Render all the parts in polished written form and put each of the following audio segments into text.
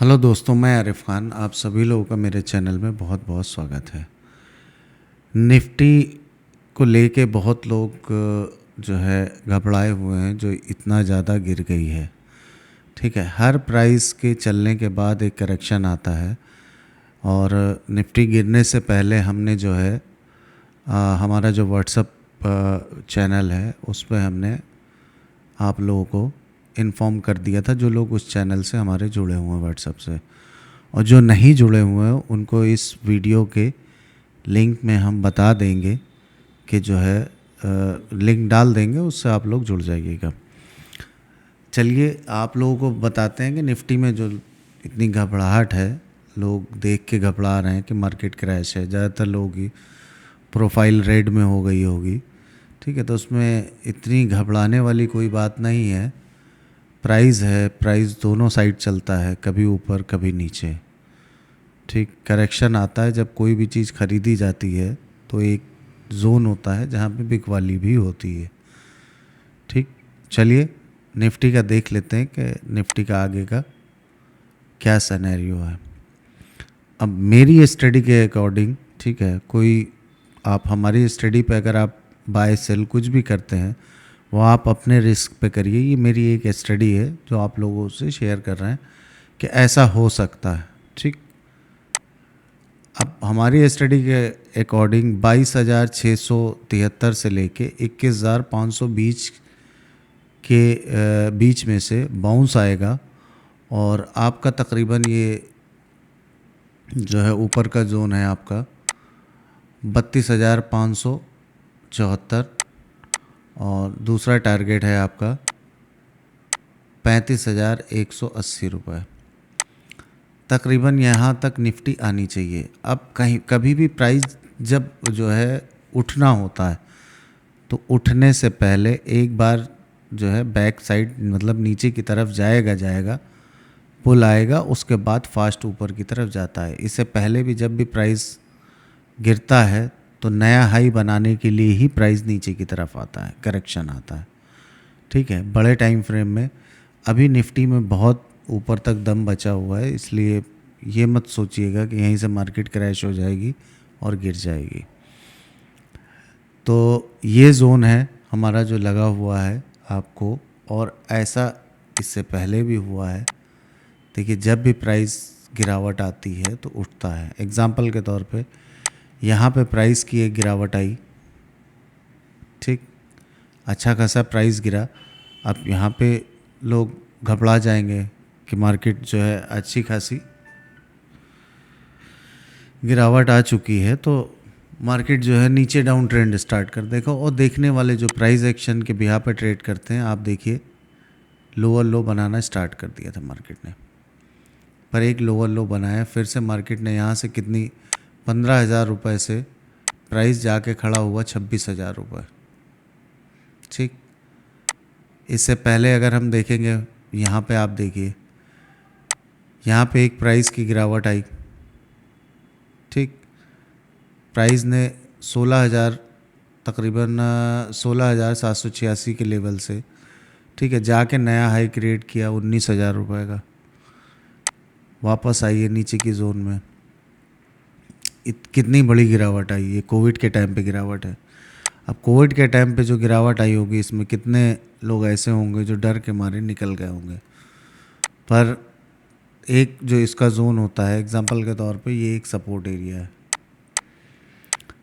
Hello दोस्तों, मैं आरिफ खान। आप सभी लोगों का मेरे चैनल में बहुत बहुत स्वागत है। निफ्टी को लेके बहुत लोग जो है घबराए हुए हैं, जो इतना ज़्यादा गिर गई है। ठीक है, हर प्राइस के चलने के बाद एक करेक्शन आता है और निफ्टी गिरने से पहले हमने जो है हमारा जो व्हाट्सअप चैनल है उस पर हमने आप लोगों को इन्फॉर्म कर दिया था, जो लोग उस चैनल से हमारे जुड़े हुए हैं व्हाट्सएप से। और जो नहीं जुड़े हुए हैं उनको इस वीडियो के लिंक में हम बता देंगे कि जो है लिंक डाल देंगे, उससे आप लोग जुड़ जाइएगा। चलिए आप लोगों को बताते हैं कि निफ्टी में जो इतनी घबराहट है, लोग देख के घबरा रहे हैं कि मार्केट क्रैश है। ज़्यादातर लोगों की प्रोफाइल रेड में हो गई होगी। ठीक है, तो उसमें इतनी घबराने वाली कोई बात नहीं है। प्राइस है, प्राइस दोनों साइड चलता है, कभी ऊपर कभी नीचे। ठीक, करेक्शन आता है जब कोई भी चीज़ खरीदी जाती है तो एक जोन होता है जहाँ पे बिकवाली भी होती है। ठीक, चलिए निफ्टी का देख लेते हैं कि निफ्टी का आगे का क्या सिनेरियो है। अब मेरी स्टडी के अकॉर्डिंग, ठीक है, कोई आप हमारी स्टडी पे अगर आप बाय सेल कुछ भी करते हैं वो आप अपने रिस्क पे करिए। ये मेरी एक स्टडी है जो आप लोगों से शेयर कर रहे हैं कि ऐसा हो सकता है। ठीक, अब हमारी स्टडी के अकॉर्डिंग 22,673 से लेके 21,520 के बीच में से बाउंस आएगा और आपका तकरीबन ये जो है ऊपर का जोन है आपका 32,574 और दूसरा टारगेट है आपका 35,180 रुपये। तकरीबन यहाँ तक निफ्टी आनी चाहिए। अब कहीं कभी भी प्राइस जब जो है उठना होता है तो उठने से पहले एक बार जो है बैक साइड मतलब नीचे की तरफ जाएगा, पुल आएगा, उसके बाद फास्ट ऊपर की तरफ जाता है। इससे पहले भी जब भी प्राइस गिरता है तो नया हाई बनाने के लिए ही प्राइस नीचे की तरफ आता है, करेक्शन आता है। ठीक है, बड़े टाइम फ्रेम में अभी निफ्टी में बहुत ऊपर तक दम बचा हुआ है, इसलिए ये मत सोचिएगा कि यहीं से मार्केट क्रैश हो जाएगी और गिर जाएगी। तो ये जोन है हमारा जो लगा हुआ है आपको, और ऐसा इससे पहले भी हुआ है। देखिए, जब भी प्राइस गिरावट आती है तो उठता है। एग्जाम्पल के तौर पे यहाँ पे प्राइस की एक गिरावट आई, ठीक, अच्छा खासा प्राइस गिरा। अब यहाँ पे लोग घबरा जाएंगे कि मार्केट जो है अच्छी खासी गिरावट आ चुकी है, तो मार्केट जो है नीचे डाउन ट्रेंड स्टार्ट कर देगा। और देखने वाले जो प्राइस एक्शन के बिहा पे ट्रेड करते हैं, आप देखिए लोअर लो बनाना स्टार्ट कर दिया था मार्केट ने, पर एक लोअर लो बनाया, फिर से मार्केट ने यहाँ से कितनी 15,000 रुपये से प्राइस जाके खड़ा हुआ 26,000 रुपये। ठीक, इससे पहले अगर हम देखेंगे यहाँ पे, आप देखिए यहाँ पे एक प्राइस की गिरावट आई। ठीक, प्राइस ने 16,000 तकरीबन 16,786 के लेवल से, ठीक है, जाके नया हाई क्रिएट किया 19,000 रुपये का। वापस आई है नीचे की जोन में। कितनी बड़ी गिरावट आई, ये कोविड के टाइम पे गिरावट है। अब कोविड के टाइम पे जो गिरावट आई होगी, इसमें कितने लोग ऐसे होंगे जो डर के मारे निकल गए होंगे। पर एक जो इसका जोन होता है, एग्जांपल के तौर पे ये एक सपोर्ट एरिया है।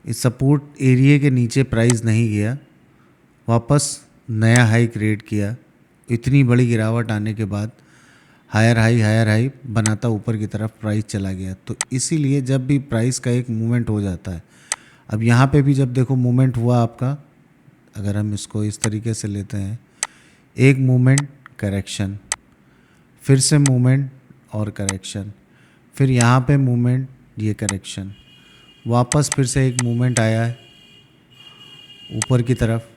इस सपोर्ट एरिया के नीचे प्राइस नहीं गया, वापस नया हाई क्रिएट किया। इतनी बड़ी गिरावट आने के बाद हायर हाई बनाता ऊपर की तरफ प्राइस चला गया। तो इसीलिए जब भी प्राइस का एक मूवमेंट हो जाता है, अब यहाँ पे भी जब देखो मूवमेंट हुआ आपका, अगर हम इसको इस तरीके से लेते हैं, एक मूवमेंट, करेक्शन, फिर से मूवमेंट और करेक्शन, फिर यहाँ पे मूवमेंट, ये करेक्शन, वापस फिर से एक मूवमेंट आया है ऊपर की तरफ,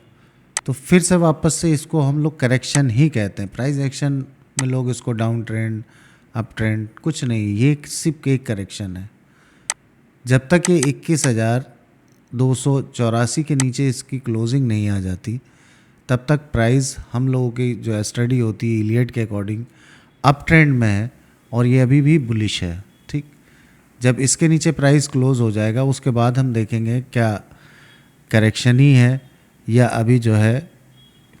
तो फिर से वापस से इसको हम लोग करेक्शन ही कहते हैं। प्राइस एक्शन में लोग इसको डाउन ट्रेंड, अप ट्रेंड कुछ नहीं, ये सिर्फ एक करेक्शन है। जब तक ये 21,284 के नीचे इसकी क्लोजिंग नहीं आ जाती, तब तक प्राइस हम लोगों की जो स्टडी होती है इलियट के अकॉर्डिंग अप ट्रेंड में है और ये अभी भी बुलिश है। ठीक, जब इसके नीचे प्राइस क्लोज हो जाएगा उसके बाद हम देखेंगे क्या करेक्शन ही है या अभी जो है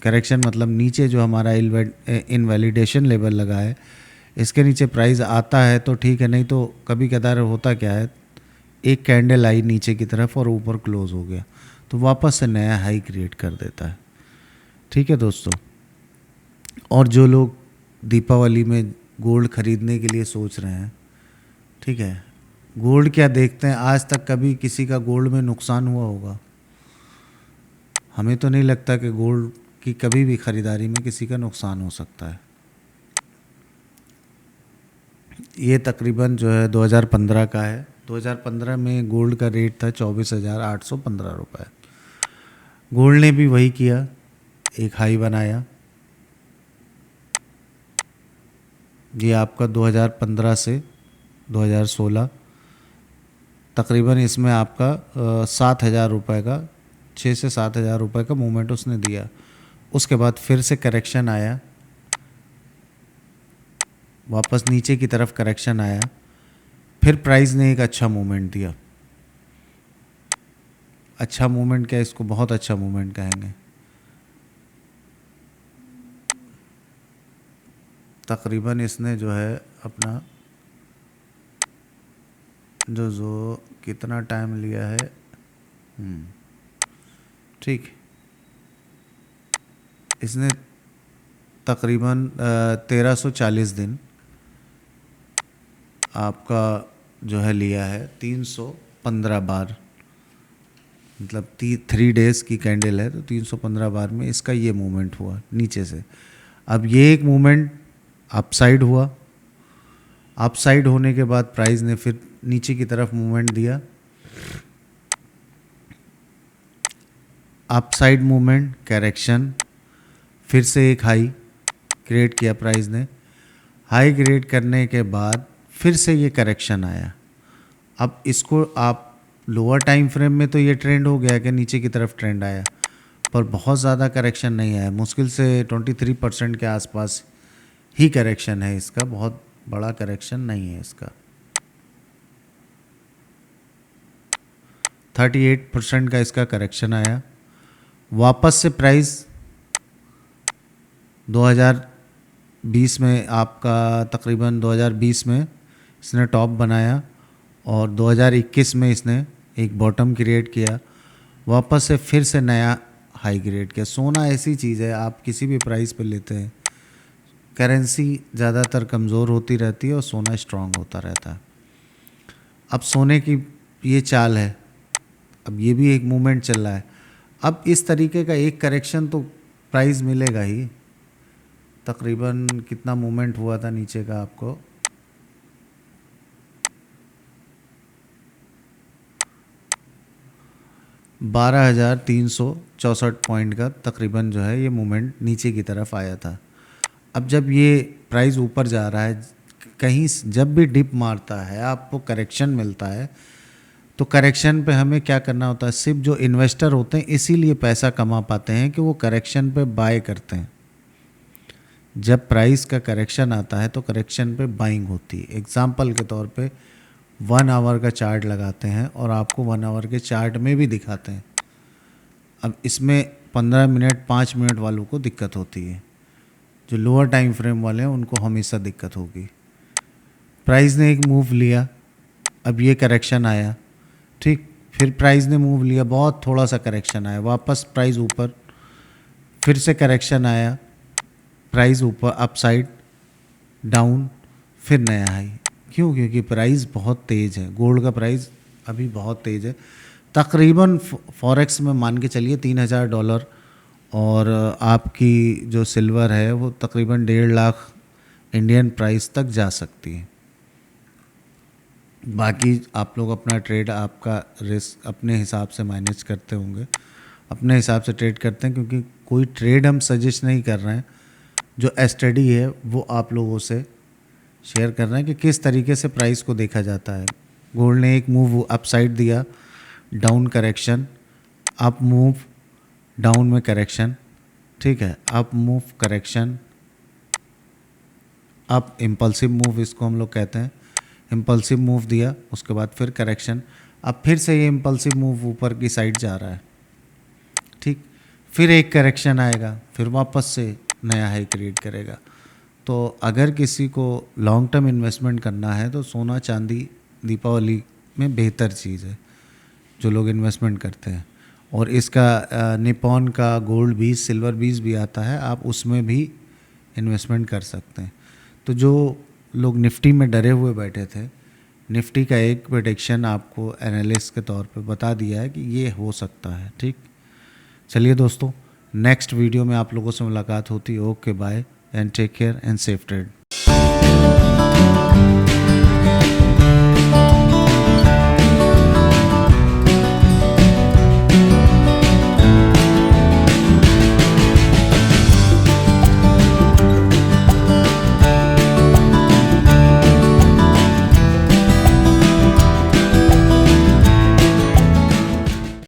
करेक्शन मतलब नीचे जो हमारा इनवैलिडेशन लेवल लगा है इसके नीचे प्राइस आता है तो ठीक है, नहीं तो कभी कदार होता क्या है, एक कैंडल आई नीचे की तरफ और ऊपर क्लोज हो गया तो वापस से नया हाई क्रिएट कर देता है। ठीक है दोस्तों, और जो लोग दीपावली में गोल्ड खरीदने के लिए सोच रहे हैं, ठीक है, गोल्ड क्या देखते हैं, आज तक कभी किसी का गोल्ड में नुकसान हुआ होगा? हमें तो नहीं लगता कि गोल्ड की कभी भी ख़रीदारी में किसी का नुकसान हो सकता है। ये तकरीबन जो है 2015 का है। 2015 में गोल्ड का रेट था 24,815 रुपये। गोल्ड ने भी वही किया, एक हाई बनाया। ये आपका 2015 से 2016 तकरीबन इसमें आपका 7,000 रुपये का 6 से 7,000 रुपये का मूवमेंट उसने दिया। उसके बाद फिर से करेक्शन आया, वापस नीचे की तरफ करेक्शन आया, फिर प्राइस ने एक अच्छा मूवमेंट दिया। अच्छा मूवमेंट क्या, इसको बहुत अच्छा मूवमेंट कहेंगे। तकरीबन इसने जो है अपना जो कितना टाइम लिया है, ठीक, इसने तकरीबन 1340 दिन आपका जो है लिया है, 315 बार, मतलब 3 डेज़ की कैंडल है तो 315 बार में इसका ये मूवमेंट हुआ नीचे से। अब ये एक मूवमेंट अपसाइड हुआ, अपसाइड होने के बाद प्राइस ने फिर नीचे की तरफ मूवमेंट दिया, अपसाइड मूवमेंट, करेक्शन, फिर से एक हाई क्रिएट किया प्राइस ने। हाई क्रिएट करने के बाद फिर से ये करेक्शन आया। अब इसको आप लोअर टाइम फ्रेम में तो ये ट्रेंड हो गया कि नीचे की तरफ ट्रेंड आया, पर बहुत ज़्यादा करेक्शन नहीं आया, मुश्किल से 23% के आसपास ही करेक्शन है इसका, बहुत बड़ा करेक्शन नहीं है इसका। 38% का इसका करेक्शन आया। वापस से प्राइस 2020 में आपका तकरीबन 2020 में इसने टॉप बनाया और 2021 में इसने एक बॉटम क्रिएट किया, वापस से फिर से नया हाई क्रिएट किया। सोना ऐसी चीज़ है, आप किसी भी प्राइस पे लेते हैं, करेंसी ज़्यादातर कमज़ोर होती रहती है और सोना स्ट्रांग होता रहता है। अब सोने की ये चाल है, अब ये भी एक मूवमेंट चल रहा है। अब इस तरीके का एक करेक्शन तो प्राइस मिलेगा ही। तकरीबन कितना मूवमेंट हुआ था नीचे का आपको, $12,364 पॉइंट का तकरीबन जो है ये मूवमेंट नीचे की तरफ आया था। अब जब ये प्राइस ऊपर जा रहा है, कहीं जब भी डिप मारता है आपको करेक्शन मिलता है, तो करेक्शन पे हमें क्या करना होता है, सिर्फ जो इन्वेस्टर होते हैं इसीलिए पैसा कमा पाते हैं कि वो करेक्शन पे बाय करते हैं। जब प्राइस का करेक्शन आता है तो करेक्शन पे बाइंग होती है। एग्जांपल के तौर पे 1 आवर का चार्ट लगाते हैं और आपको 1 आवर के चार्ट में भी दिखाते हैं। अब इसमें 15 मिनट 5 मिनट वालों को दिक्कत होती है, जो लोअर टाइम फ्रेम वाले हैं उनको हमेशा दिक्कत होगी। प्राइस ने एक मूव लिया, अब ये करेक्शन आया, ठीक, फिर प्राइस ने मूव लिया, बहुत थोड़ा सा करेक्शन आया, वापस प्राइस ऊपर, फिर से करेक्शन आया, प्राइस ऊपर, अपसाइड, डाउन, फिर नया हाई। क्यों? क्योंकि प्राइस बहुत तेज़ है, गोल्ड का प्राइस अभी बहुत तेज़ है। तकरीबन फॉरेक्स में मान के चलिए $3,000 और आपकी जो सिल्वर है वो तकरीबन 1.5 लाख इंडियन प्राइस तक जा सकती है। बाकी आप लोग अपना ट्रेड, आपका रिस्क अपने हिसाब से मैनेज करते होंगे, अपने हिसाब से ट्रेड करते हैं, क्योंकि कोई ट्रेड हम सजेस्ट नहीं कर रहे हैं, जो स्टडी है वो आप लोगों से शेयर कर रहे हैं कि किस तरीके से प्राइस को देखा जाता है। गोल्ड ने एक मूव अपसाइड दिया, down correction, up move, down में करेक्शन, ठीक है, अप मूव करेक्शन, अब इम्पल्सिव मूव इसको हम लोग कहते हैं, इम्पल्सिव मूव दिया, उसके बाद फिर करेक्शन, अब फिर से ये इम्पल्सिव मूव ऊपर की साइड जा रहा है, ठीक, फिर एक करेक्शन आएगा, फिर वापस से नया हाई क्रिएट करेगा। तो अगर किसी को लॉन्ग टर्म इन्वेस्टमेंट करना है तो सोना चांदी दीपावली में बेहतर चीज़ है जो लोग इन्वेस्टमेंट करते हैं। और इसका निपॉन का गोल्ड 20 सिल्वर 20 भी आता है, आप उसमें भी इन्वेस्टमेंट कर सकते हैं। तो जो लोग निफ्टी में डरे हुए बैठे थे, निफ्टी का एक प्रेडिक्शन आपको एनालिस्ट के तौर पे बता दिया है कि ये हो सकता है, ठीक। चलिए दोस्तों, नेक्स्ट वीडियो में आप लोगों से मुलाकात होती है। Okay bye and take care and safe trade.